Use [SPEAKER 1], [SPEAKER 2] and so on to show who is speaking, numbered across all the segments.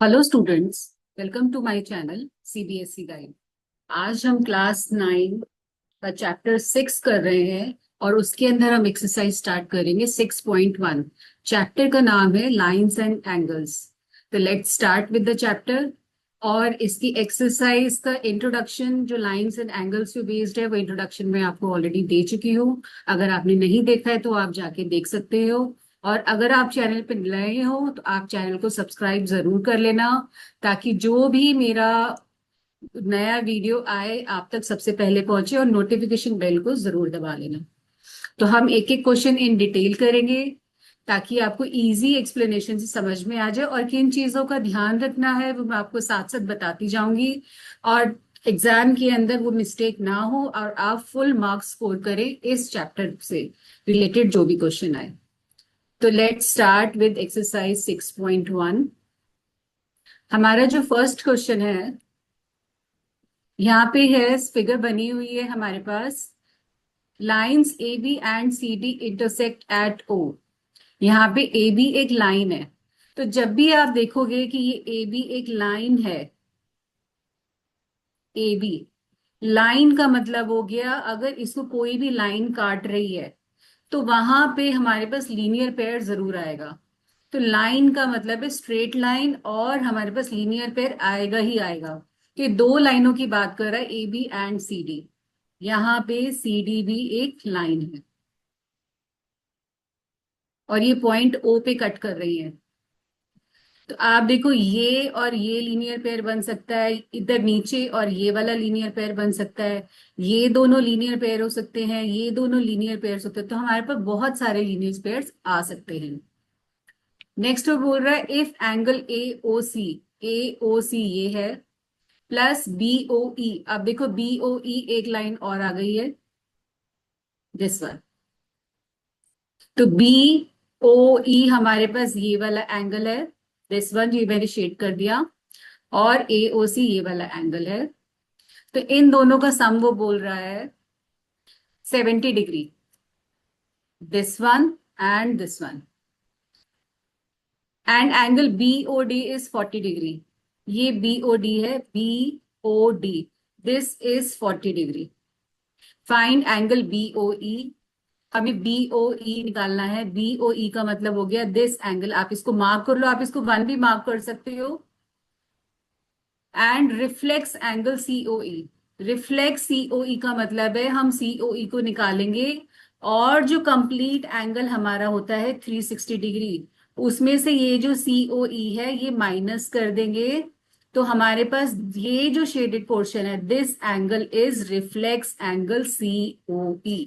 [SPEAKER 1] Hello students. Welcome to my channel CBSE guide. आज हम class 9 का चैप्टर 6 कर रहे हैं और उसके अंदर हम एक्सरसाइज स्टार्ट करेंगे 6.1। चैप्टर का नाम है लाइंस एंड एंगल्स। तो let's start with the chapter. और इसकी एक्सरसाइज का इंट्रोडक्शन जो लाइंस एंड एंगल्स पे बेस्ड है वो इंट्रोडक्शन मैं आपको ऑलरेडी दे चुकी हूँ। अगर आपने नहीं देखा है तो आप जाके देख सकते हो। और अगर आप चैनल पे नए हो तो आप चैनल को सब्सक्राइब जरूर कर लेना, ताकि जो भी मेरा नया वीडियो आए आप तक सबसे पहले पहुंचे, और नोटिफिकेशन बेल को जरूर दबा लेना। तो हम एक एक क्वेश्चन इन डिटेल करेंगे ताकि आपको इजी एक्सप्लेनेशन से समझ में आ जाए, और किन चीजों का ध्यान रखना है वो मैं आपको साथ साथ बताती जाऊंगी। और एग्जाम के अंदर वो मिस्टेक ना हो और आप फुल मार्क्स स्कोर करें इस चैप्टर से रिलेटेड जो भी क्वेश्चन आए। तो लेट्स स्टार्ट विद एक्सरसाइज 6.1। हमारा जो फर्स्ट क्वेश्चन है, यहाँ पे है फिगर बनी हुई है हमारे पास। Lines A B and C D intersect at O. यहाँ पे ए बी एक लाइन है। तो जब भी आप देखोगे कि ये ए बी एक लाइन है, ए बी लाइन का मतलब हो गया अगर इसको कोई भी लाइन काट रही है तो वहां पे हमारे पास लीनियर पेयर जरूर आएगा। तो लाइन का मतलब है स्ट्रेट लाइन, और हमारे पास लीनियर पेयर आएगा ही आएगा। कि दो लाइनों की बात कर रहा है A B and C D. यहाँ पे सी डी भी एक लाइन है और ये पॉइंट ओ पे कट कर रही है। तो आप देखो ये और ये लीनियर पेयर बन सकता है इधर नीचे, और ये वाला लीनियर पेयर बन सकता है। ये दोनों लीनियर पेयर हो सकते हैं, ये दोनों लीनियर पेयर हो सकते हैं। तो हमारे पास बहुत सारे लीनियर पेयर आ सकते हैं। नेक्स्ट वो बोल रहा है इफ एंगल ए ओ सी ये है प्लस बी ओ ई। अब देखो बी ओ ई एक लाइन और आ गई है, दिस वन। तो बी ओ ई हमारे पास ये वाला एंगल है, दिस वन, ये मैंने शेड कर दिया। और ए ओ सी ये वाला एंगल है। तो इन दोनों का सम वो बोल रहा है 70 degree, this one and this one. And angle B O D is 40 degree. ये बी ओ डी है, B O D, this is 40 degree. Find angle B O E. हमें बी ओ ई निकालना है। बी ओ ई का मतलब हो गया this angle. आप इसको मार्क कर लो, आप इसको वन भी मार्क कर सकते हो। And reflex angle COE. Reflex COE का मतलब है हम सीओई को निकालेंगे, और जो कंप्लीट एंगल हमारा होता है 360 डिग्री, उसमें से ये जो सीओई है ये माइनस कर देंगे। तो हमारे पास ये जो शेडेड पोर्शन है, this angle is reflex angle COE.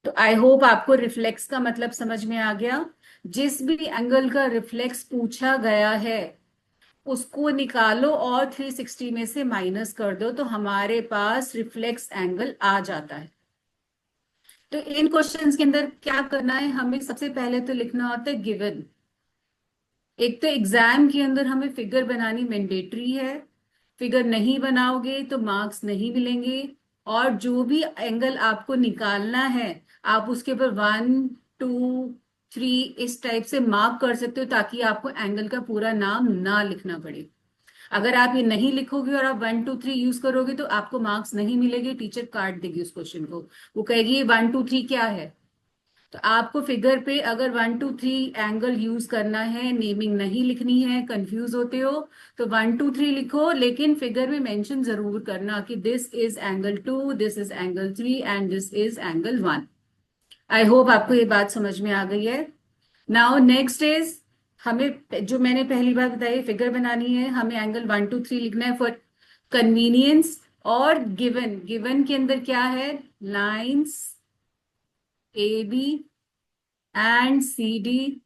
[SPEAKER 1] तो आई होप आपको रिफ्लेक्स का मतलब समझ में आ गया। जिस भी एंगल का रिफ्लेक्स पूछा गया है उसको निकालो और 360 में से माइनस कर दो, तो हमारे पास रिफ्लेक्स एंगल आ जाता है। तो इन क्वेश्चंस के अंदर क्या करना है, हमें सबसे पहले तो लिखना होता है गिवन। एक तो एग्जाम के अंदर हमें फिगर बनानी मैंडेटरी है। फिगर नहीं बनाओगे तो मार्क्स नहीं मिलेंगे। और जो भी एंगल आपको निकालना है आप उसके ऊपर 1 2 3 इस टाइप से मार्क कर सकते हो, ताकि आपको एंगल का पूरा नाम ना लिखना पड़े। अगर आप ये नहीं लिखोगे और आप 1 2 3 यूज करोगे तो आपको मार्क्स नहीं मिलेंगे, टीचर काट देगी उस क्वेश्चन को। वो कहेगी ये 1 2 3 क्या है। तो आपको फिगर पे अगर 1 2 3 एंगल यूज करना है, नेमिंग नहीं लिखनी है, कंफ्यूज होते हो तो 1 2 3 लिखो, लेकिन फिगर में मेंशन जरूर करना कि this is angle 2, this is angle 3 and this is angle 1। I hope आपको ये बात समझ में आ गई है। नाउ नेक्स्ट इज, हमें जो मैंने पहली बार बताई फिगर बनानी है, हमें एंगल 1 2 3 लिखना है फॉर कन्वीनियंस। और गिवन, गिवन के अंदर क्या है, lines A B and C D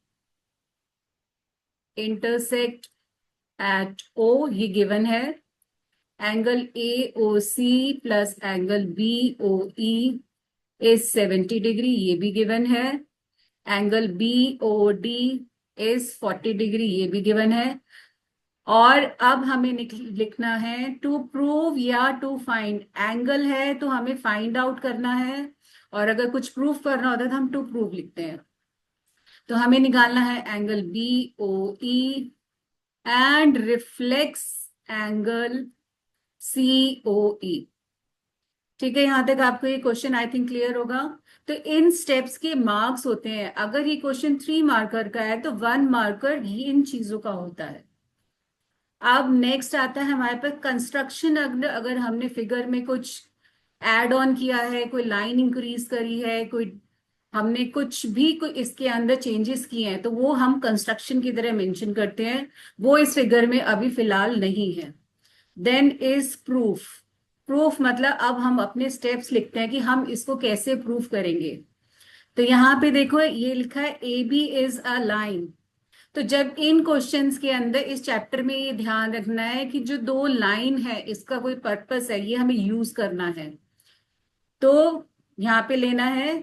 [SPEAKER 1] intersect at O, ये गिवन है। Angle A O C plus angle B O E is 70 degree, ये भी गिवन है। Angle B O D is 40 degree, ये भी गिवन है। और अब हमें लिखना है टू प्रूव या टू फाइंड। एंगल है तो हमें फाइंड आउट करना है, और अगर कुछ प्रूव करना होता है तो हम टू प्रूव लिखते हैं। तो हमें निकालना है angle B O E and reflex angle COE। ठीक है, यहां तक आपको ये क्वेश्चन आई थिंक क्लियर होगा। तो इन स्टेप्स के मार्क्स होते हैं, अगर ये क्वेश्चन 3 मार्कर का है तो 1 मार्कर ये इन चीजों का होता है। अब नेक्स्ट आता है हमारे पास कंस्ट्रक्शन। अगर हमने फिगर में कुछ एड ऑन किया है, कोई लाइन इंक्रीज करी है, कोई हमने कुछ भी कोई इसके अंदर चेंजेस किए हैं, तो वो हम कंस्ट्रक्शन की तरह मेंशन करते हैं। वो इस फिगर में अभी फिलहाल नहीं है। Then is proof. प्रूफ मतलब अब हम अपने स्टेप्स लिखते हैं कि हम इसको कैसे प्रूफ करेंगे। तो यहाँ पे देखो ये लिखा है AB इज अ लाइन। तो जब इन क्वेश्चंस के अंदर इस चैप्टर में ये ध्यान रखना है कि जो दो लाइन है इसका कोई पर्पस है, ये हमें यूज करना है। तो यहाँ पे लेना है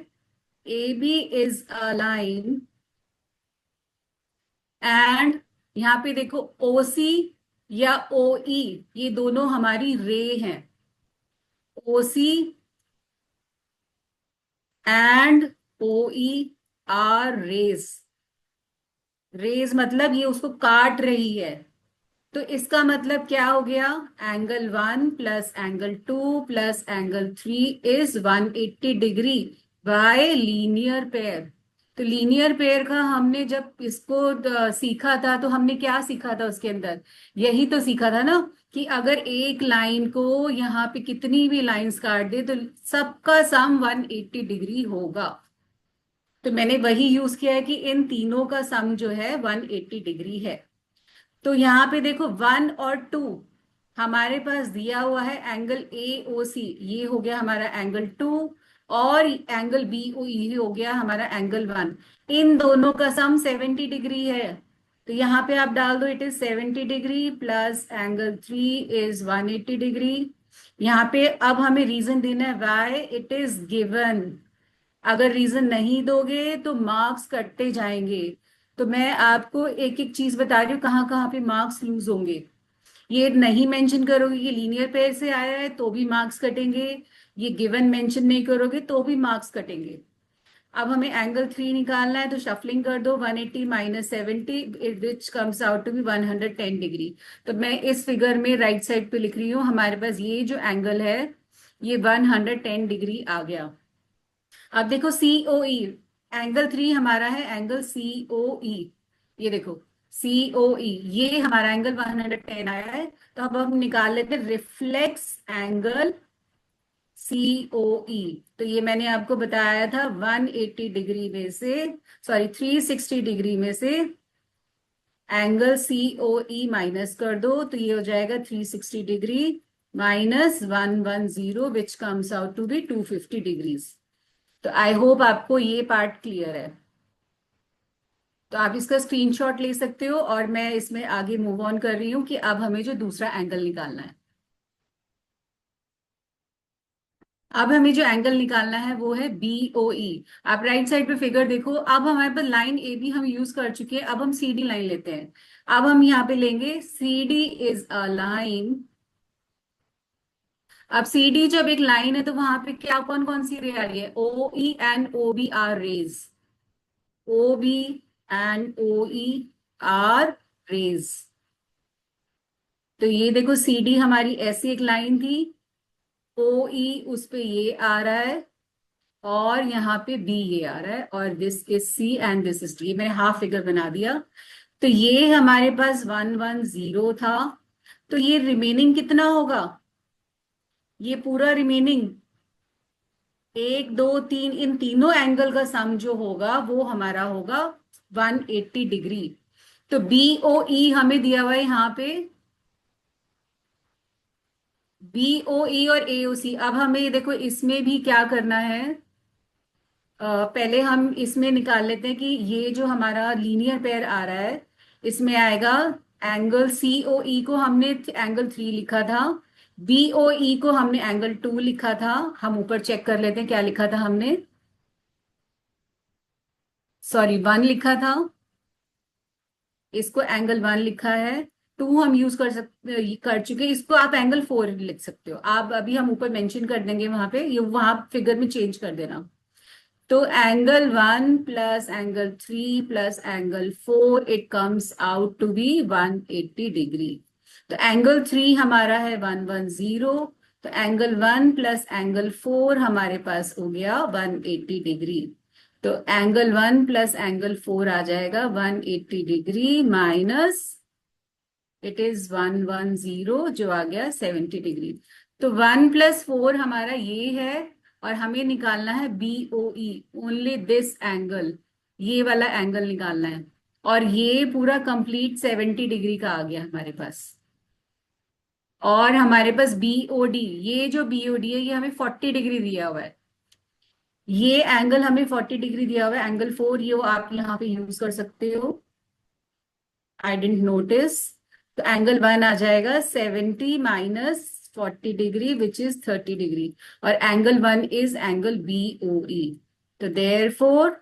[SPEAKER 1] AB is a line and यहाँ पे देखो OC या OE ये दोनों हमारी रे हैं। OC and OE are rays. Rays मतलब ये उसको काट रही है। तो इसका मतलब क्या हो गया, angle 1 plus angle 2 plus angle 3 is 180 degree by linear pair. तो लीनियर पेयर का हमने जब इसको सीखा था तो हमने क्या सीखा था उसके अंदर, यही तो सीखा था ना कि अगर एक लाइन को यहाँ पे कितनी भी लाइंस काट दे तो सबका सम 180 डिग्री होगा। तो मैंने वही यूज किया है कि इन तीनों का सम जो है 180 डिग्री है। तो यहाँ पे देखो 1 और 2 हमारे पास दिया हुआ है एंगल AOC, ये हो गया हमारा एंगल 2, और एंगल BOE हो गया हमारा एंगल 1। इन दोनों का सम 70 डिग्री है। तो यहाँ पे आप डाल दो it is 70 degree plus angle 3 is 180 degree. यहाँ पे अब हमें रीजन देना है वाई इट इज गिवन। अगर रीजन नहीं दोगे तो मार्क्स कटते जाएंगे। तो मैं आपको एक एक चीज बता रही हूँ कहाँ कहाँ पे मार्क्स लूज होंगे। ये नहीं मेंशन करोगे कि लीनियर पेयर से आया है तो भी मार्क्स कटेंगे, ये गिवन मेंशन नहीं करोगे तो भी मार्क्स कटेंगे। अब हमें एंगल 3 निकालना है, तो शफलिंग कर दो 180 minus 70 which comes out to be 110 degree. तो मैं इस फिगर में राइट साइड पे लिख रही हूँ, हमारे पास ये जो एंगल है ये 110 डिग्री आ गया। अब देखो COE, एंगल 3 हमारा है एंगल COE। ये देखो COE ये हमारा एंगल 110 आया है। तो अब हम निकाल लेते हैं रिफ्लेक्स एंगल COE। तो ये मैंने आपको बताया था 180 डिग्री में से, सॉरी 360 डिग्री में से एंगल COE माइनस कर दो तो ये हो जाएगा 360 degree minus 110 which comes out to be 250 degrees. तो आई होप आपको ये पार्ट क्लियर है। तो आप इसका स्क्रीनशॉट ले सकते हो और मैं इसमें आगे मूव ऑन कर रही हूँ कि अब हमें जो दूसरा एंगल निकालना है। अब हमें जो एंगल निकालना है वो है BOE। आप राइट साइड पे फिगर देखो, अब हमारे पास लाइन AB हम यूज कर चुके हैं, अब हम CD लाइन लेते हैं। अब हम यहाँ पे लेंगे CD इज अ लाइन। अब CD जब एक लाइन है तो वहां पे क्या कौन कौन सी रे आ रही है, OE and OB are rays. OB and OE are rays. तो ये देखो CD हमारी ऐसी एक लाइन थी, OE उस पे ये आ रहा है और यहाँ पे B ये आ रहा है, और this is C and this is D। ये मैंने हाफ फिगर बना दिया। तो ये हमारे पास 110 था। तो ये रिमेनिंग कितना होगा, ये पूरा रिमेनिंग 1 2 3 इन तीनों एंगल का सम जो होगा वो हमारा होगा 180 डिग्री। तो BOE हमें दिया हुआ है यहाँ पे, BOE और AOC। अब हमें देखो इसमें भी क्या करना है, पहले हम इसमें निकाल लेते हैं कि ये जो हमारा लीनियर पेयर आ रहा है इसमें आएगा एंगल COE को हमने एंगल 3 लिखा था, BOE को हमने एंगल 2 लिखा था। हम ऊपर चेक कर लेते हैं क्या लिखा था हमने, सॉरी 1 लिखा था, इसको एंगल 1 लिखा है। 2 हम यूज कर चुके हैं, इसको आप एंगल 4 लिख सकते हो। आप अभी हम ऊपर मेंशन कर देंगे वहां पे, ये वहां फिगर में चेंज कर देना। तो angle 1 plus angle 3 plus angle 4 it comes out to be 180 degree. तो एंगल 3 हमारा है 110, तो एंगल 1 प्लस एंगल 4 हमारे पास हो गया 180 डिग्री। तो एंगल 1 प्लस एंगल 4 आ जाएगा 180 डिग्री माइनस इट इज 110 जो आ गया 70 डिग्री। तो 1 प्लस 4 हमारा ये है और हमें निकालना है BOE, ओनली दिस एंगल, ये वाला एंगल निकालना है। और ये पूरा कंप्लीट 70 डिग्री का आ गया हमारे पास। और हमारे पास BOD, ये जो BOD है ये हमें 40 डिग्री दिया हुआ है। ये एंगल हमें 40 डिग्री दिया हुआ है, एंगल 4, ये आप यहाँ पे यूज कर सकते हो। I didn't notice. तो एंगल 1 आ जाएगा 70 minus 40 degree which is 30 degree, और एंगल 1 इज एंगल BOE। तो therefore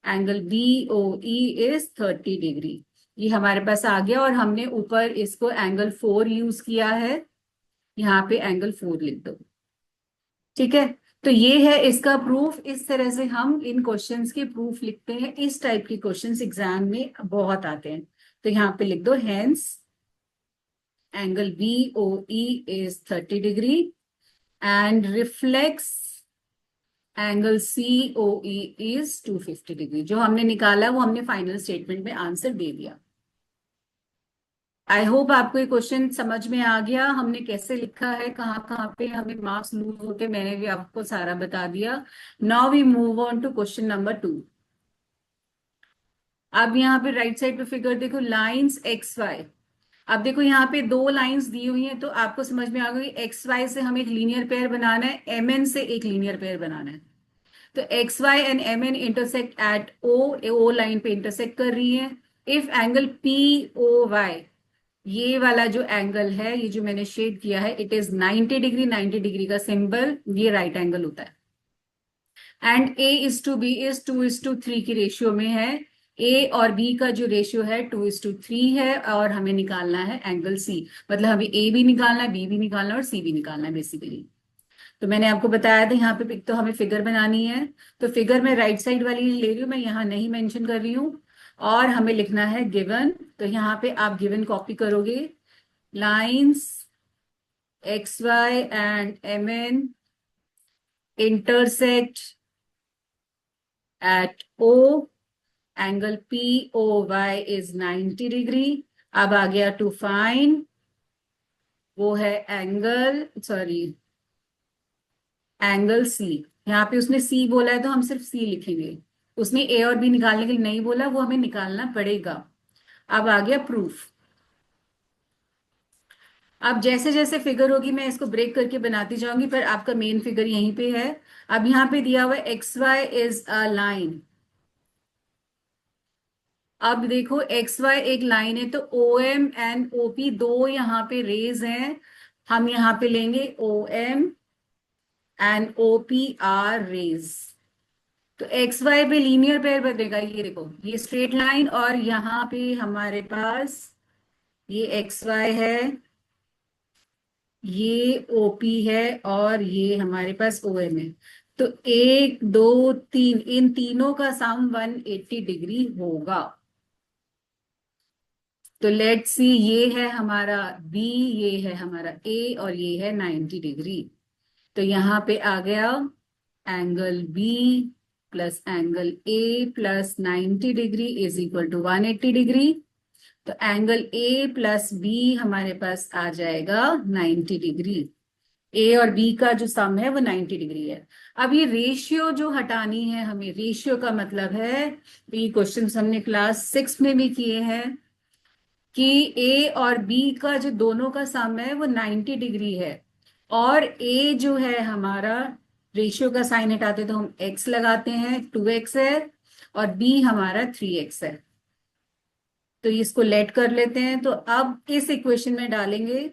[SPEAKER 1] angle BOE is 30 degree. ये हमारे पास आ गया, और हमने ऊपर इसको एंगल 4 यूज किया है, यहाँ पे एंगल 4 लिख दो। ठीक है, तो ये है इसका प्रूफ। इस तरह से हम इन क्वेश्चंस के प्रूफ लिखते हैं। इस टाइप के क्वेश्चंस एग्जाम में बहुत आते हैं। तो यहाँ पे लिख दो, hence angle BOE is 30 degree and reflex angle COE is 250 degree. जो हमने निकाला वो हमने फाइनल स्टेटमेंट में आंसर दे दिया। आई होप आपको ये क्वेश्चन समझ में आ गया, हमने कैसे लिखा है, कहाँ कहाँ पे हमें मार्क्स लूज होते, मैंने भी आपको सारा बता दिया। Now we move on to question number 2। अब यहाँ पे राइट साइड पे फिगर देखो, लाइंस XY। अब देखो यहाँ पे दो लाइंस दी हुई हैं, तो आपको समझ में आ गई XY से हमें एक लीनियर पेयर बनाना है, MN से एक लीनियर पेयर बनाना है। तो XY and MN intersect at O line पे इंटरसेक्ट कर रही है। इफ एंगल POY, ये वाला जो एंगल है, ये जो मैंने शेड किया है, इट इज 90 डिग्री, 90 डिग्री का सिंबल, ये राइट एंगल होता है। एंड A:B इज 2:3 की रेशियो में है। A और B का जो रेशियो है 2:3 है, और हमें निकालना है एंगल C। मतलब हमें A भी निकालना है, B भी निकालना है और C भी निकालना है बेसिकली। तो मैंने आपको बताया था यहाँ पे तो हमें फिगर बनानी है। तो फिगर में राइट साइड वाली ले रही हूँ, मैं यहाँ नहीं मेंशन कर रही हूँ। और हमें लिखना है गिवन, तो यहाँ पे आप गिवन कॉपी करोगे। Lines XY and MN intersect at O, angle POY is 90 degree. अब आ गया टू फाइंड, वो है एंगल, सॉरी, एंगल C। यहाँ पे उसने C बोला है तो हम सिर्फ C लिखेंगे। उसने A और B निकालने के लिए नहीं बोला, वो हमें निकालना पड़ेगा। अब आ गया प्रूफ। अब जैसे जैसे फिगर होगी मैं इसको ब्रेक करके बनाती जाऊंगी, पर आपका मेन फिगर यहीं पे है। अब यहाँ पे दिया हुआ है XY इज अ लाइन। अब देखो XY एक लाइन है, तो OM एंड OP दो यहाँ पे रेज हैं। हम यहाँ पे लेंगे OM and OP are rays. तो XY पे लीनियर पेयर बनेगा, ये देखो ये स्ट्रेट लाइन, और यहाँ पे हमारे पास ये XY है, ये OP है, और ये हमारे पास OM है। तो 1 2 3, इन तीनों का सम 180 डिग्री होगा। तो लेट्स सी, ये है हमारा B, ये है हमारा A, और ये है 90 डिग्री। तो यहाँ पे आ गया angle B plus angle A plus 90 degree is equal to 180 degree. तो एंगल A प्लस B हमारे पास आ जाएगा 90 डिग्री। A और B का जो सम है वो 90 डिग्री है। अब ये रेशियो जो हटानी है हमें, रेशियो का मतलब है, ये क्वेश्चन हमने क्लास 6 में भी किए हैं, कि ए और बी का जो दोनों का सम है वो 90 डिग्री है। और ए जो है हमारा, रेशियो का साइन हटाते तो हम एक्स लगाते हैं, 2x है, और बी हमारा 3x है। तो इसको लेट कर लेते हैं। तो अब इस इक्वेशन में डालेंगे,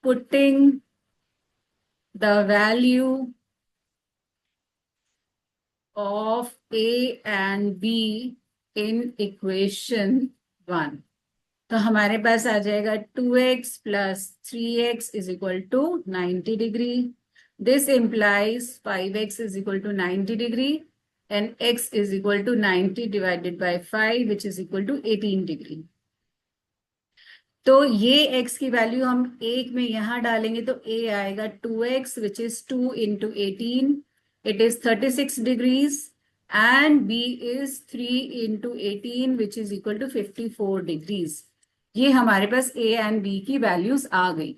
[SPEAKER 1] putting the value of A and B in equation 1, तो हमारे पास आ जाएगा 2x plus 3x is equal to 90 degree This implies 5x is equal to 90 degree and x is equal to 90 divided by 5 which is equal to 18 degree. तो ये x की value हम एक में यहां डालेंगे तो a आएगा 2x which is 2 into 18. It is 36 degrees and b is 3 into 18 which is equal to 54 degrees. ये हमारे पास a and b की वैल्यूज आ गई.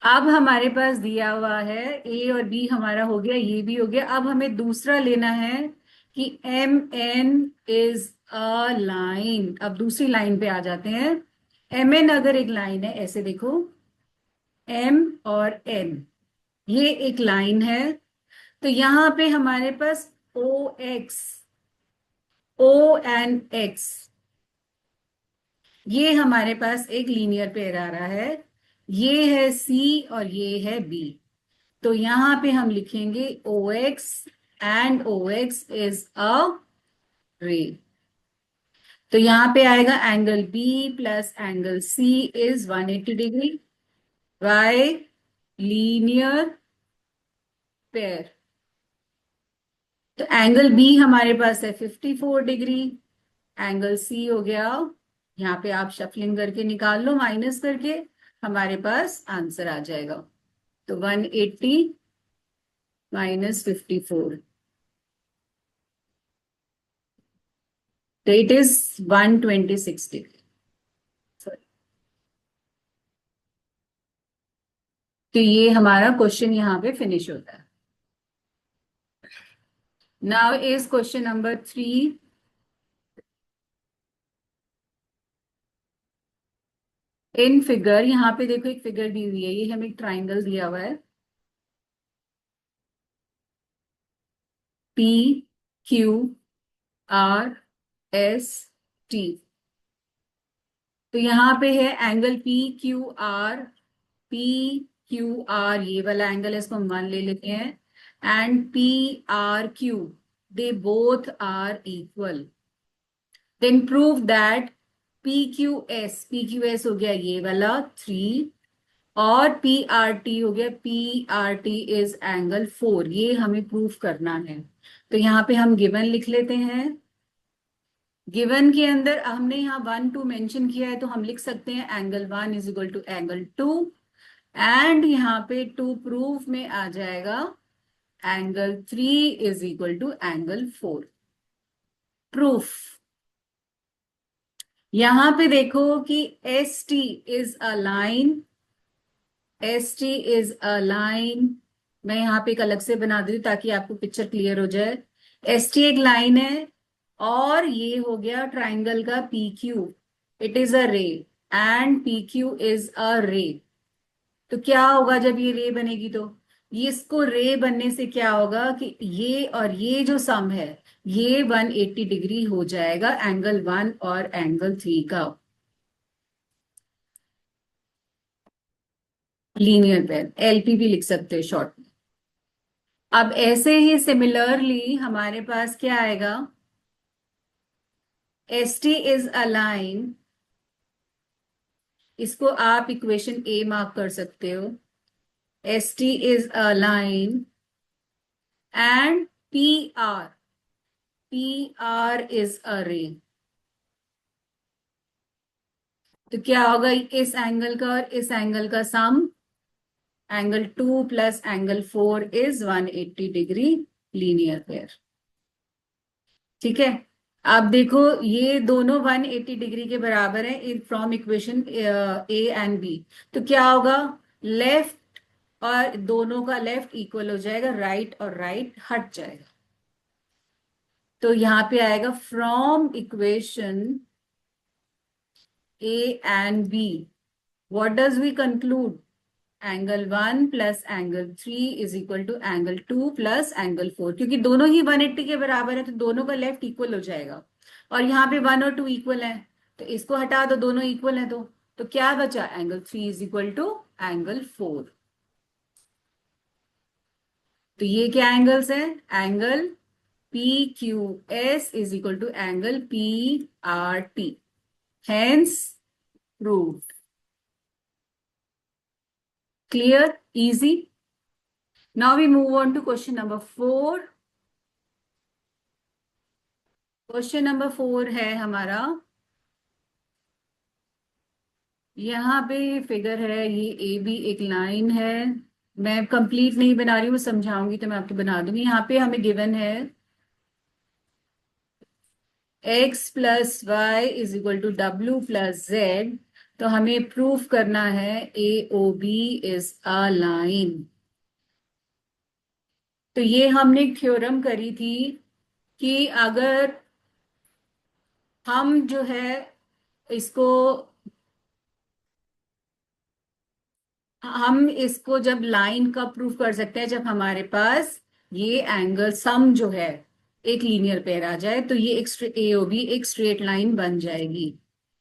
[SPEAKER 1] अब हमारे पास दिया हुआ है ए और बी हमारा हो गया, ये भी हो गया. अब हमें दूसरा लेना है कि M N is a line. अब दूसरी लाइन पे आ जाते हैं. एम एन अगर एक लाइन है, ऐसे देखो, एम और एन ये एक लाइन है, तो यहां पे हमारे पास ओ एक्स, ओ एंड एक्स, ये हमारे पास एक लीनियर पेयर आ रहा है. ये है सी और ये है बी. तो यहां पे हम लिखेंगे O X and O X is a ray. तो यहां पे आएगा angle B plus angle C is 180 degree by linear pair. तो एंगल बी हमारे पास है 54 डिग्री, एंगल सी हो गया, यहाँ पे आप शफलिंग करके निकाल लो माइनस करके, हमारे पास आंसर आ जाएगा. तो 180 माइनस 54, तो इट इज 126 डिग्री. सॉरी. तो ये हमारा क्वेश्चन यहाँ पे फिनिश होता है. Now is question number 3. In figure, यहाँ पे देखो एक फिगर दी हुई है, ये हमें एक ट्राइंगल दिया हुआ है P Q R S T. तो यहाँ पे है angle P Q R. P Q R ये वाला एंगल है, इसको हम 1 ले लेते हैं. And P R Q, they both are equal. Then prove that P Q S हो गया ये वाला 3 और पी आर टी हो गया, P R T is angle 4. ये हमें प्रूफ करना है. तो यहाँ पे हम गिवन लिख लेते हैं. गिवन के अंदर हमने यहाँ 1 2 मेंशन किया है, तो हम लिख सकते हैं angle 1 is equal to angle 2 and यहाँ पे 2 प्रूफ में आ जाएगा angle 3 is equal to angle 4. Proof. यहां पे देखो कि S T is a line, S T is a line. मैं यहाँ पे एक अलग से बना दी ताकि आपको पिक्चर क्लियर हो जाए. एस टी एक लाइन है और ये हो गया ट्राइंगल का P Q. It is a ray and P Q is a ray. तो क्या होगा जब ये रे बनेगी, तो ये इसको रे बनने से क्या होगा कि ये और ये जो सम है ये 180 डिग्री हो जाएगा एंगल 1 और एंगल 3 का. लीनियर पेयर, एलपी भी लिख सकते हैं शॉर्ट में. अब ऐसे ही सिमिलरली हमारे पास क्या आएगा, S T is a line. इसको आप इक्वेशन ए मार्क कर सकते हो. S T is a line and P are is a ray. तो क्या होगा, इस एंगल का और इस एंगल का sum, angle 2 plus angle 4 is 180 degree linear pair. ठीक है. आप देखो ये दोनों 180 डिग्री के बराबर है from equation A and B. तो क्या होगा, लेफ्ट और दोनों का लेफ्ट इक्वल हो जाएगा, राइट और राइट हट जाएगा. तो यहां पे आएगा from equation A and B what does we conclude, angle 1 plus angle 3 is equal to angle 2 plus angle 4. क्योंकि दोनों ही 180 के बराबर है तो दोनों का लेफ्ट इक्वल हो जाएगा. और यहाँ पे 1 और 2 इक्वल है, तो इसको हटा दो, दोनों इक्वल है. तो क्या बचा, angle 3 is equal to angle 4. तो ये क्या एंगल्स है, angle P Q S is equal to angle P R T. Hence proved. Clear, easy. Now we move on to question number 4। Question number 4 है हमारा, यहाँ पे फिगर है, ये ए बी एक लाइन है। मैं कंप्लीट नहीं बना रही हूँ, समझाऊंगी तो मैं आपको बना दूंगी। यहाँ पे हमें गिवन है x plus Y is equal to W plus Z. तो हमें प्रूफ करना है A O B is a line. तो ये हमने एक थ्योरम करी थी कि अगर हम जो है इसको, हम इसको जब लाइन का प्रूफ कर सकते हैं जब हमारे पास ये एंगल सम जो है एक लीनियर पेयर आ जाए, तो ये एक ए ओ बी एक स्ट्रेट लाइन बन जाएगी।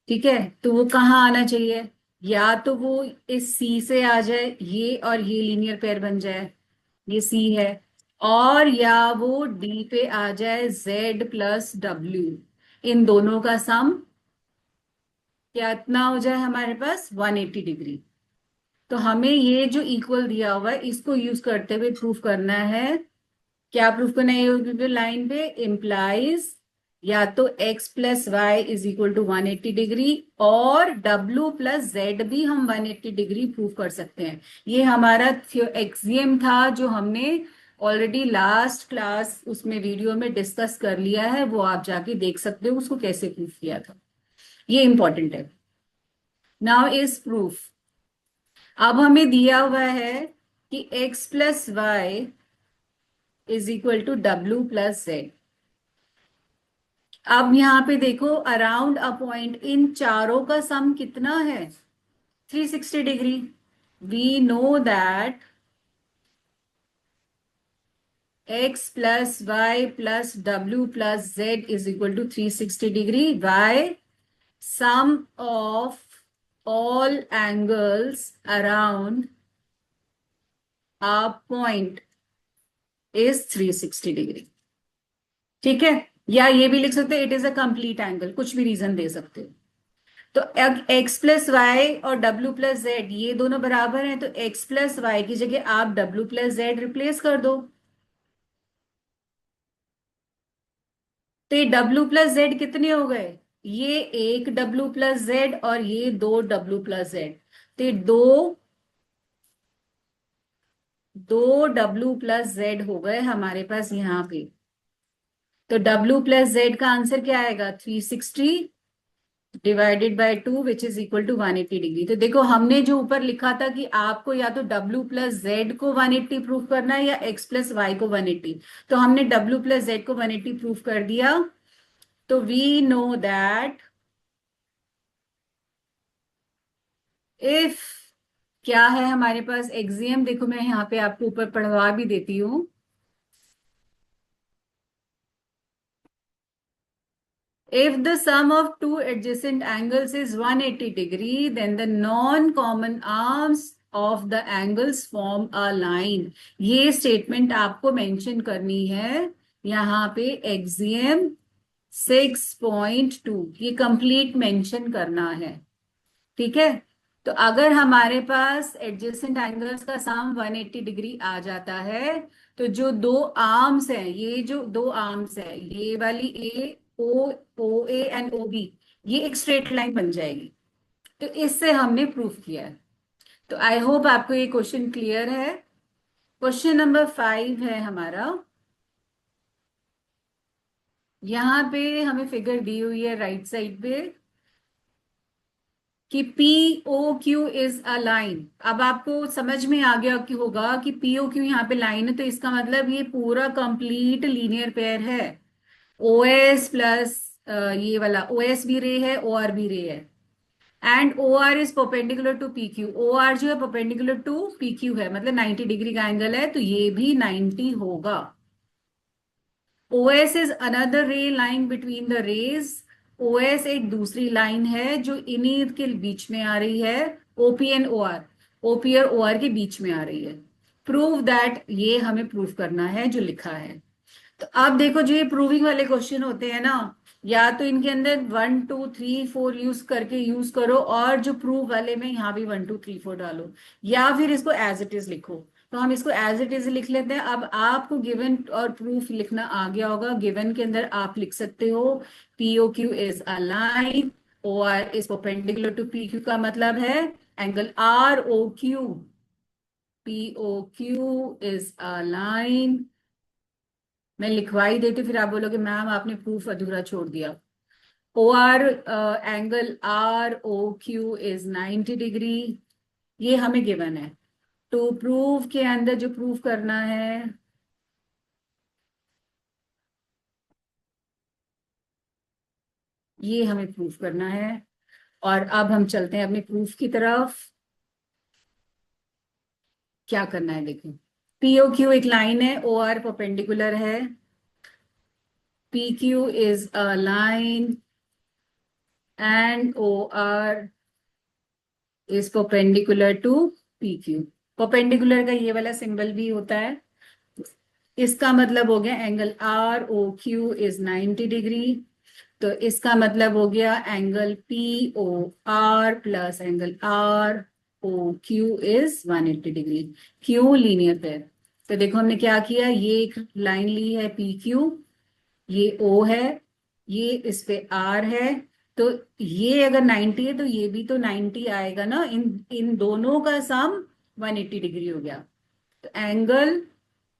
[SPEAKER 1] ठीक है, तो वो कहाँ आना चाहिए? या तो वो इस सी से आ जाए, ये और ये लीनियर पेयर बन जाए, ये सी है। और या वो डी पे आ जाए, जेड प्लस डब्ल्यू, इन दोनों का सम क्या इतना हो जाए हमारे पास 180 डिग्री। तो हमें ये जो इक्वल दिया हुआ है इसको यूज करते हुए प्रूफ करना है। क्या प्रूफ करना है लाइन पे? इम्प्लाइज या तो x plus Y is equal to 180 degree, और w प्लस जेड भी हम 180 डिग्री प्रूफ कर सकते हैं। ये हमारा एक्सियम था जो हमने ऑलरेडी लास्ट क्लास उसमें वीडियो में डिस्कस कर लिया है, वो आप जाके देख सकते हो उसको कैसे प्रूफ किया था। ये इंपॉर्टेंट है। Now is proof. अब हमें दिया हुआ है कि x plus Y is equal to W plus Z. अब यहां पे देखो, अराउंड अ पॉइंट इन चारों का सम कितना है? 360 degree. We know that x plus Y plus W plus Z is equal to 360 degree by sum of all angles around a point is 360 degree. ठीक है, या ये भी लिख सकते हैं it is a complete angle, कुछ भी रीजन दे सकते हो। तो x प्लस वाई और w प्लस जेड ये दोनों बराबर हैं, तो x प्लस वाई की जगह आप w प्लस जेड रिप्लेस कर दो। तो ये w प्लस जेड कितने हो गए? ये एक w प्लस जेड और ये दो w प्लस जेड। तो ये दो दो w प्लस जेड हो गए हमारे पास यहाँ पे। तो w प्लस जेड का आंसर क्या आएगा? 360 divided by 2 which is equal to 180 degree. तो देखो, हमने जो ऊपर लिखा था कि आपको या तो w प्लस जेड को 180 प्रूफ करना है या x प्लस वाई को 180, तो हमने w प्लस जेड को 180 प्रूफ कर दिया। तो वी नो दैट इफ, क्या है हमारे पास एक्सियम, देखो मैं यहाँ पे आपको ऊपर पढ़वा भी देती हूँ। If the sum of two adjacent angles is 180 degree, then the non-common arms of the angles form a line। ये स्टेटमेंट आपको मेंशन करनी है यहाँ पे, एक्सियम 6.2, ये कंप्लीट मेंशन करना है। ठीक है, तो अगर हमारे पास एडजेसेंट एंगल्स का सम 180 डिग्री आ जाता है, तो जो दो आर्म्स हैं, ये जो दो आर्म्स है, ये वाली ए ओ, ओ ए एंड ओ बी, ये एक स्ट्रेट लाइन बन जाएगी। तो इससे हमने प्रूफ किया है। तो आई होप आपको ये क्वेश्चन क्लियर है। क्वेश्चन नंबर 5 है हमारा। यहाँ पे हमें फिगर दी हुई है राइट साइड पे कि P O Q is a line. अब आपको समझ में आ गया कि होगा कि पी ओ क्यू यहाँ पे लाइन है, तो इसका मतलब ये पूरा कंप्लीट लीनियर पेयर है। ओ एस प्लस ये वाला ओ एस भी रे है, ओ आर भी रे है, and O R is perpendicular to P Q. O R जो है परपेंडिकुलर टू पी क्यू है, मतलब 90 डिग्री का एंगल है, तो ये भी 90 होगा। OS is another ray line between the rays. OS एक दूसरी लाइन है जो इन्हीं के बीच में आ रही है। OP एंड OR, OP और OR के बीच में आ रही है। प्रूव दैट, ये हमें प्रूव करना है जो लिखा है। तो अब देखो, जो ये प्रूविंग वाले क्वेश्चन होते हैं ना, या तो इनके अंदर 1 2 3 4 यूज करके यूज करो, और जो प्रूव वाले में यहाँ भी 1 2 3 4 डालो, या फिर इसको एज इट इज लिखो। तो हम इसको एज इट इज लिख लेते हैं। अब आपको गिवन और प्रूफ लिखना आ गया होगा। गिवन के अंदर आप लिख सकते हो P O Q is a line, O R is perpendicular to P Q का मतलब है angle R O Q. P O Q is a line. मैं लिखवाई देती फिर आप बोलोगे मैम आपने प्रूफ अधूरा छोड़ दिया। O R angle R O Q is 90 degree, ये हमें गिवन है। टू प्रूफ के अंदर जो प्रूफ करना है, ये हमें प्रूफ करना है। और अब हम चलते हैं अपने प्रूफ की तरफ। क्या करना है देखो, पीओ क्यू एक लाइन है, ओ आर परपेंडिकुलर है, P Q is a line and O R is perpendicular to P Q. Perpendicular का ये वाला सिंबल भी होता है। इसका मतलब हो गया angle R O Q is 90 degree. तो इसका मतलब हो गया angle P O R plus angle R O Q is 180 degree. क्यों? Linear pair. तो देखो हमने क्या किया, ये एक लाइन ली है पी क्यू, ये ओ है, ये इस पे आर है। तो ये अगर 90 है तो ये भी तो 90 आएगा ना। इन इन दोनों का सम 180 डिग्री हो गया। तो angle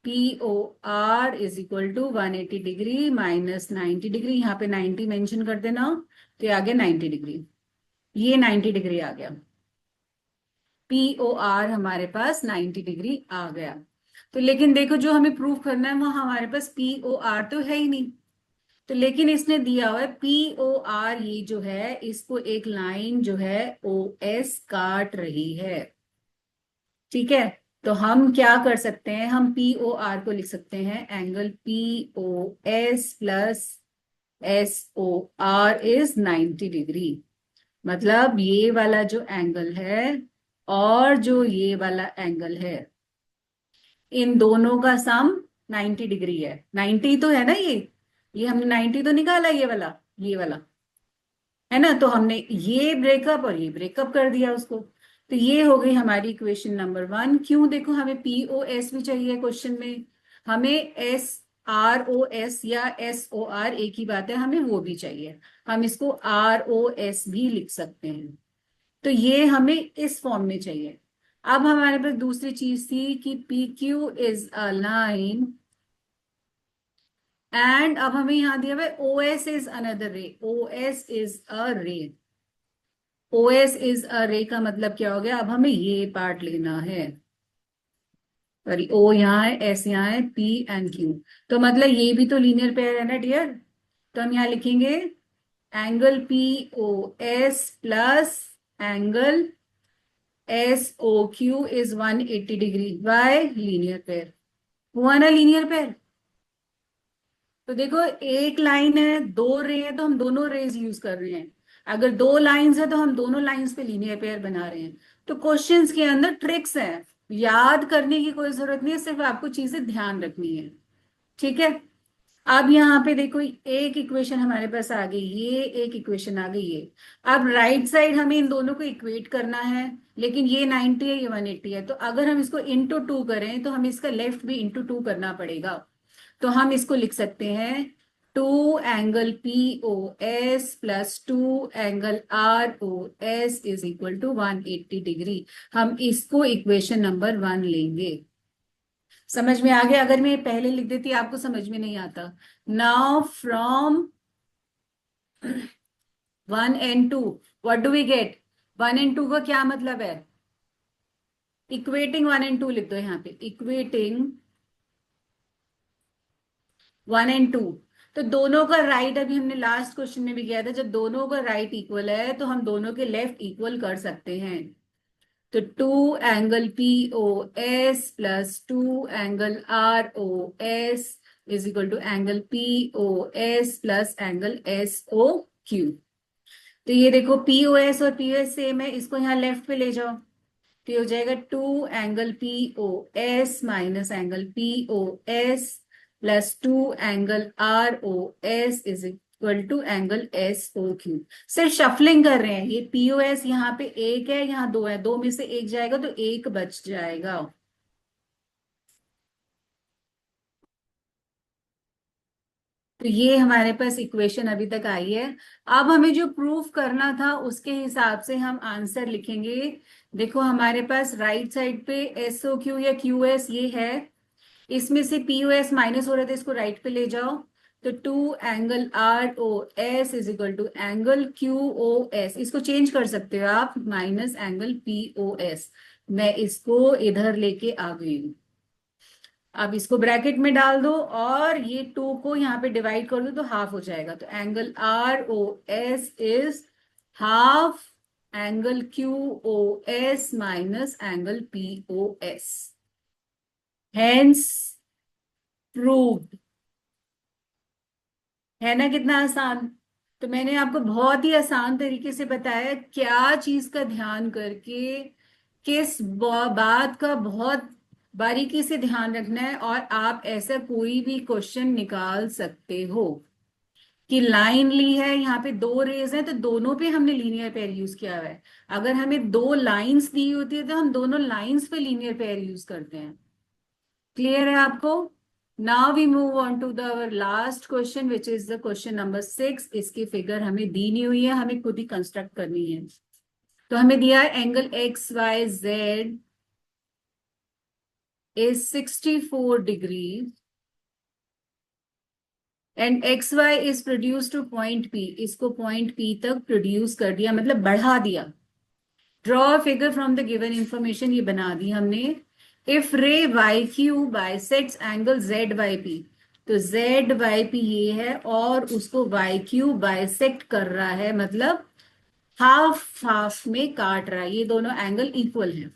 [SPEAKER 1] P O R is equal to 180 degree minus 90 degree. यहाँ पे 90 मेंशन कर देना, तो ये आ गया 90 डिग्री। ये 90 डिग्री आ गया। पी ओ आर हमारे पास 90 डिग्री आ गया। तो लेकिन देखो जो हमें प्रूफ करना है वो हमारे पास पी ओ आर तो है ही नहीं। तो लेकिन इसने दिया हुआ है पी ओ आर, ये जो है इसको एक लाइन जो है ओ एस काट रही है। ठीक है, तो हम क्या कर सकते हैं, हम पी ओ आर को लिख सकते हैं angle P O S plus S O R is 90 degree. मतलब ये वाला जो एंगल है और जो ये वाला एंगल है, इन दोनों का सम 90 डिग्री है। 90 तो है ना ये हमने 90 तो निकाला, ये वाला है ना। तो हमने ये ब्रेकअप और ये ब्रेकअप कर दिया उसको। तो ये हो गई हमारी इक्वेशन नंबर 1। क्यों? देखो हमें पी ओ एस भी चाहिए क्वेश्चन में, हमें एस आर ओ एस या एस ओ आर, एक ही बात है, हमें वो भी चाहिए। हम इसको आर ओ एस भी लिख सकते हैं। तो ये हमें इस फॉर्म में चाहिए। अब हमारे पास दूसरी चीज थी कि P Q is a line and अब हमें यहां दिया हुआ है ओ एस इज अनदर रे। ओ एस इज अ रे। ओ एस इज अ रे का मतलब क्या हो गया, अब हमें ये पार्ट लेना है। सॉरी, ओ यहाँ है, एस यहाँ है, पी एंड क्यू। तो मतलब ये भी तो लीनियर पेयर है ना डियर। तो हम यहाँ लिखेंगे angle P O S plus angle S O Q is 180 degree by linear pair. हुआ ना लीनियर पेयर। तो देखो एक लाइन है, दो रे है, तो हम दोनों रेज यूज कर रहे हैं। अगर दो लाइंस है तो हम दोनों लाइंस पे लीनियर पेयर बना रहे हैं। तो क्वेश्चंस के अंदर ट्रिक्स हैं, याद करने की कोई जरूरत नहीं है, सिर्फ आपको चीजें ध्यान रखनी है। ठीक है, अब यहाँ पे देखो एक इक्वेशन हमारे पास आ गई, ये एक इक्वेशन आ गई ये। अब राइट साइड हमें इन दोनों को इक्वेट करना है, लेकिन ये 90 है, ये 180 है। तो अगर हम इसको इंटू टू करें तो हमें इसका लेफ्ट भी इंटू टू करना पड़ेगा। तो हम इसको लिख सकते हैं two angle P O S plus two angle R O S is equal to 180 degree. हम इसको इक्वेशन नंबर 1 लेंगे। समझ में आ गया? अगर मैं पहले लिख देती आपको समझ में नहीं आता। Now from 1 and 2 what do we get? 1 and 2 का क्या मतलब है? इक्वेटिंग 1 and 2 लिख दो यहाँ पे, इक्वेटिंग 1 and 2। तो दोनों का राइट, अभी हमने लास्ट क्वेश्चन में भी किया था, जब दोनों का राइट इक्वल है तो हम दोनों के लेफ्ट इक्वल कर सकते हैं। तो two angle P O S plus two angle R O S is equal to angle P O S plus angle S O Q. तो ये देखो पी ओ एस और पी ओ एस सेम है, इसको यहाँ लेफ्ट पे ले जाओ। तो ये हो जाएगा two angle P O S minus angle P O S plus two angle R O S is equal to angle S O Q. सिर्फ शफलिंग कर रहे हैं, ये पी ओ एस यहाँ पे एक है, यहाँ दो है, दो में से एक जाएगा तो एक बच जाएगा। तो ये हमारे पास इक्वेशन अभी तक आई है। अब हमें जो प्रूफ करना था उसके हिसाब से हम आंसर लिखेंगे। देखो हमारे पास राइट साइड पे एस ओ क्यू या क्यू एस ये है, इसमें से पी ओ एस माइनस हो रहा था, इसको राइट पे ले जाओ। तो two angle R O S is equal to angle Q O S, इसको चेंज कर सकते हो आप, minus angle P O S. मैं इसको इधर लेके आ गई हूँ। अब इसको ब्रैकेट में डाल दो और ये टू को यहाँ पे डिवाइड कर दो तो हाफ हो जाएगा। तो angle R O S is half angle Q O S minus angle P O S, hence proved. है ना कितना आसान। तो मैंने आपको बहुत ही आसान तरीके से बताया क्या चीज का ध्यान करके, किस बात का बहुत बारीकी से ध्यान रखना है, और आप ऐसा कोई भी क्वेश्चन निकाल सकते हो कि लाइन ली है, यहाँ पे दो रेज है तो दोनों पे हमने लीनियर पेयर यूज किया हुआ है। अगर हमें दो लाइंस दी होती है तो हम दोनों लाइंस पे लीनियर पेयर यूज करते हैं। क्लियर है आपको। Now we move on to the our last question which is the question number 6। इसकी फिगर हमें दी नहीं हुई है, हमें खुद ही कंस्ट्रक्ट करनी है। तो हमें दिया है angle X Y Z is 64 degree and X Y is produce to point P. इसको पॉइंट पी तक प्रोड्यूस कर दिया, मतलब बढ़ा दिया। Draw figure from the given information, ये बना दी हमने। If ray Y Q bisects angle Z Y P, तो जेड वाई पी ये है और उसको वाई क्यू बाइसेक्ट कर रहा है, मतलब हाफ हाफ में काट रहा है, ये दोनों एंगल इक्वल है।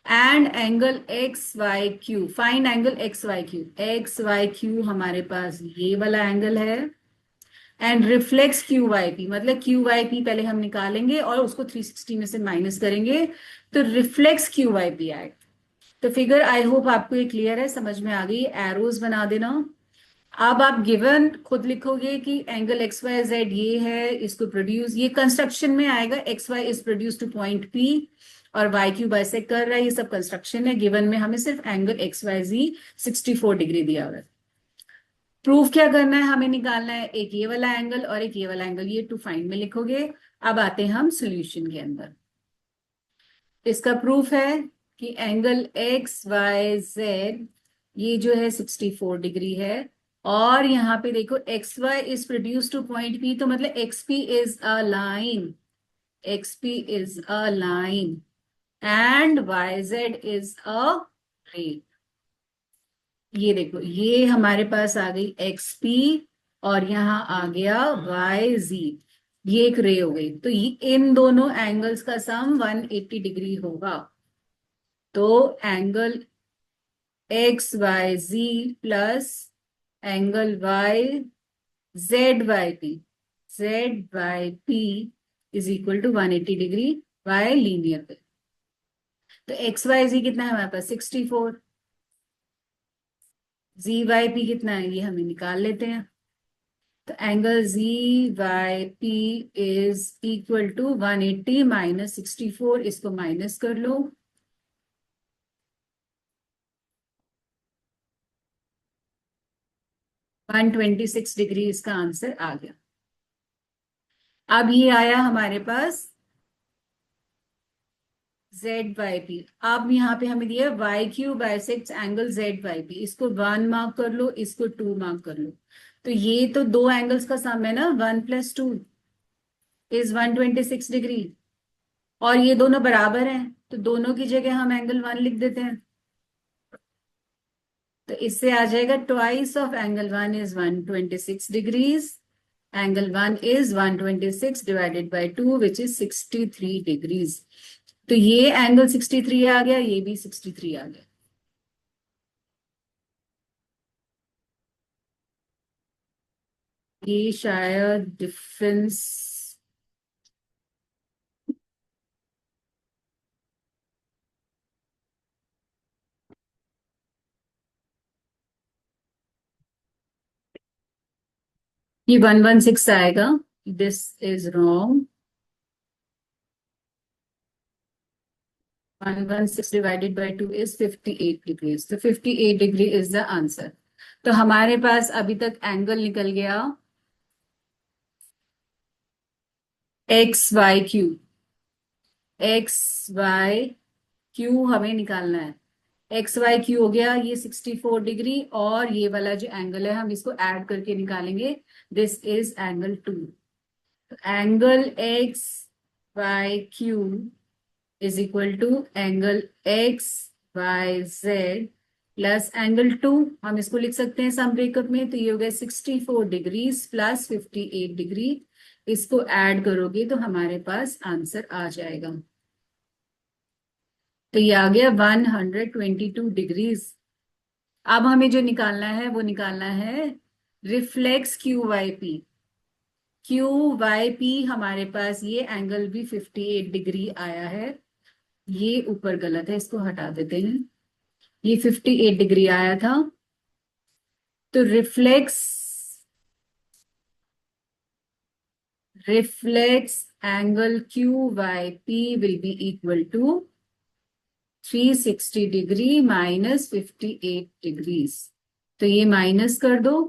[SPEAKER 1] And angle X Y Q, find angle X Y Q. X Y Q हमारे पास ये वाला एंगल है। And reflex Q Y P, मतलब क्यू वाई पी पहले हम निकालेंगे और उसको 360 में से माइनस करेंगे, तो रिफ्लेक्स क्यू वाई पी आए। तो फिगर आई होप आपको ये क्लियर है, समझ में आ गई। एरोज बना देना। अब आप गिवन खुद लिखोगे कि एंगल एक्स वाई जेड ये है, इसको प्रोड्यूस, ये कंस्ट्रक्शन में आएगा, X Y is produce to point P और वाई क्यू बाइसेक्ट कर रहा है, ये सब कंस्ट्रक्शन है। गिवन में हमें सिर्फ एंगल एक्स वाई जी 64 डिग्री दिया हुआ है। प्रूफ क्या करना है, हमें निकालना है एक ये वाला एंगल और एक ये वाला एंगल, ये टू फाइंड में लिखोगे। अब आते हैं हम सॉल्यूशन के अंदर। इसका प्रूफ है कि एंगल एक्स वाई जेड ये जो है 64 डिग्री है, और यहाँ पे देखो X Y is produce to point P, तो मतलब X P is a line, X P is a line and Y Z is a ray. ये देखो ये हमारे पास आ गई एक्स पी और यहाँ आ गया वाई जी, ये एक रे हो गई। तो इन दोनों एंगल्स का सम 180 डिग्री होगा। तो angle X Y G plus angle Y Z Y P, Z Y P is equal to 180 degree by linear pair. तो एक्स वाई जी कितना है हमारे पास 64, जी वाई पी कितना है ये हमें निकाल लेते हैं। तो angle G Y P is equal to 180 minus 64, इसको माइनस कर लो। 126 डिग्री इसका आंसर आ गया। अब ये आया हमारे पास जेड वाई पी। अब यहाँ पे हमें दिया Y Q bisects angle Z Y P, इसको 1 मार्क कर लो, इसको 2 मार्क कर लो। तो ये तो दो एंगल्स का सम है ना, 1 + 2 इज 126 डिग्री, और ये दोनों बराबर हैं तो दोनों की जगह हम एंगल 1 लिख देते हैं। तो इससे आ जाएगा twice of angle 1 is 126 degrees, angle 1 is 126 divided by 2 which is 63 degrees. तो ये एंगल 63 आ गया, ये भी 63 आ गया। ये शायद डिफरेंस, ये 116 आएगा। This is wrong. 116 divided by 2 is 58 degrees, तो 58 डिग्री इज द आंसर। तो हमारे पास अभी तक एंगल निकल गया X Y Q. X Y Q हमें निकालना है। एक्स वाई क्यू हो गया ये 64 डिग्री, और ये वाला जो एंगल है हम इसको ऐड करके निकालेंगे। This is angle two. Angle X Y Q is equal to angle X Y Z plus angle two. हम इसको लिख सकते हैं सम ब्रेकअप में, तो ये हो गया 64 डिग्रीज प्लस 58 डिग्री। इसको ऐड करोगे तो हमारे पास आंसर आ जाएगा। तो ये आ गया 122 डिग्रीज। अब हमें जो निकालना है वो निकालना है reflex Q Y P. Q Y P हमारे पास ये एंगल भी 58 डिग्री आया है। ये ऊपर गलत है, इसको हटा देते हैं। ये 58 डिग्री आया था। तो reflex angle Q Y P will be equal to 360 degree minus 58 degrees. तो ये माइनस कर दो,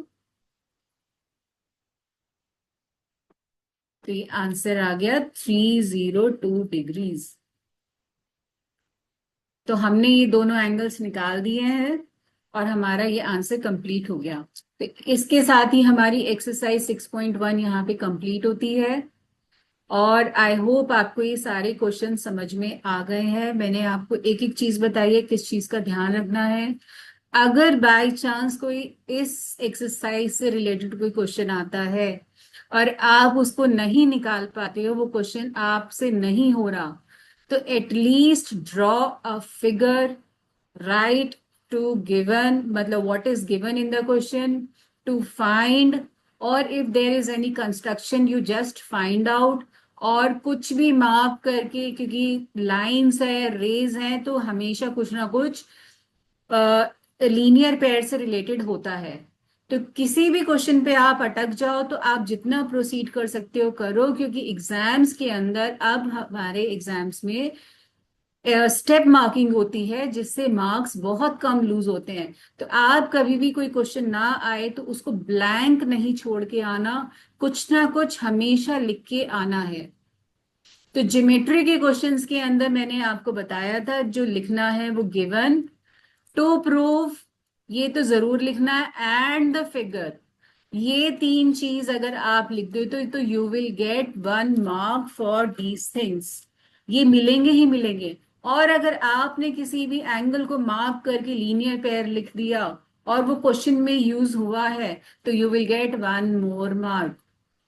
[SPEAKER 1] तो ये आंसर आ गया 302 डिग्रीज। तो हमने ये दोनों एंगल्स निकाल दिए हैं और हमारा ये आंसर कंप्लीट हो गया। तो इसके साथ ही हमारी एक्सरसाइज 6.1 यहाँ पे कंप्लीट होती है। और आई होप आपको ये सारे क्वेश्चन समझ में आ गए हैं। मैंने आपको एक एक चीज बताई है, किस चीज का ध्यान रखना है। अगर बाय चांस कोई इस एक्सरसाइज से रिलेटेड कोई क्वेश्चन आता है और आप उसको नहीं निकाल पाते हो, वो क्वेश्चन आपसे नहीं हो रहा, तो at least draw a figure, right to given, मतलब what is given in the question, to find, और if there is any construction you just find out. और कुछ भी मार्क करके, क्योंकि लाइंस है, रेज है, तो हमेशा कुछ ना कुछ लीनियर पेयर से रिलेटेड होता है। तो किसी भी क्वेश्चन पे आप अटक जाओ तो आप जितना प्रोसीड कर सकते हो करो, क्योंकि एग्जाम्स के अंदर, अब हमारे एग्जाम्स में स्टेप मार्किंग होती है, जिससे मार्क्स बहुत कम लूज होते हैं। तो आप कभी भी कोई क्वेश्चन ना आए तो उसको ब्लैंक नहीं छोड़ के आना, कुछ ना कुछ हमेशा लिख के आना है। तो ज्योमेट्री के क्वेश्चंस के अंदर मैंने आपको बताया था जो लिखना है वो गिवन, टू प्रूव, ये तो जरूर लिखना है, एंड द फिगर। ये तीन चीज अगर आप लिख दो तो you will get 1 mark for these things. ये मिलेंगे ही मिलेंगे। और अगर आपने किसी भी एंगल को मार्क करके लीनियर पेयर लिख दिया और वो क्वेश्चन में यूज हुआ है, तो you will get 1 more mark.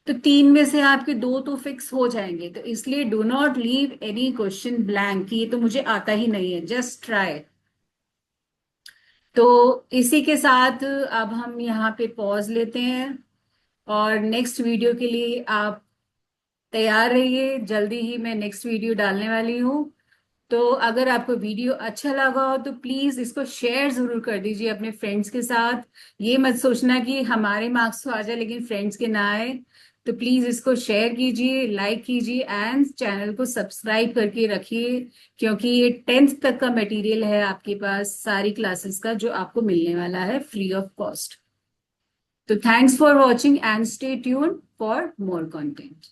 [SPEAKER 1] तो तीन में से आपके दो तो फिक्स हो जाएंगे। तो इसलिए do not leave any question blank, ये तो मुझे आता ही नहीं है, जस्ट ट्राई। तो इसी के साथ अब हम यहाँ पे पॉज लेते हैं, और नेक्स्ट वीडियो के लिए आप तैयार रहिए। जल्दी ही मैं नेक्स्ट वीडियो डालने वाली हूँ। तो अगर आपको वीडियो अच्छा लगा हो तो प्लीज इसको शेयर जरूर कर दीजिए अपने फ्रेंड्स के साथ। ये मत सोचना कि हमारे मार्क्स तो आ जाए लेकिन फ्रेंड्स के ना आए। तो प्लीज इसको शेयर कीजिए, लाइक कीजिए, एंड चैनल को सब्सक्राइब करके रखिए, क्योंकि ये 10th तक का मटेरियल है आपके पास, सारी क्लासेस का, जो आपको मिलने वाला है फ्री ऑफ कॉस्ट। तो thanks for watching and stay tuned for more content.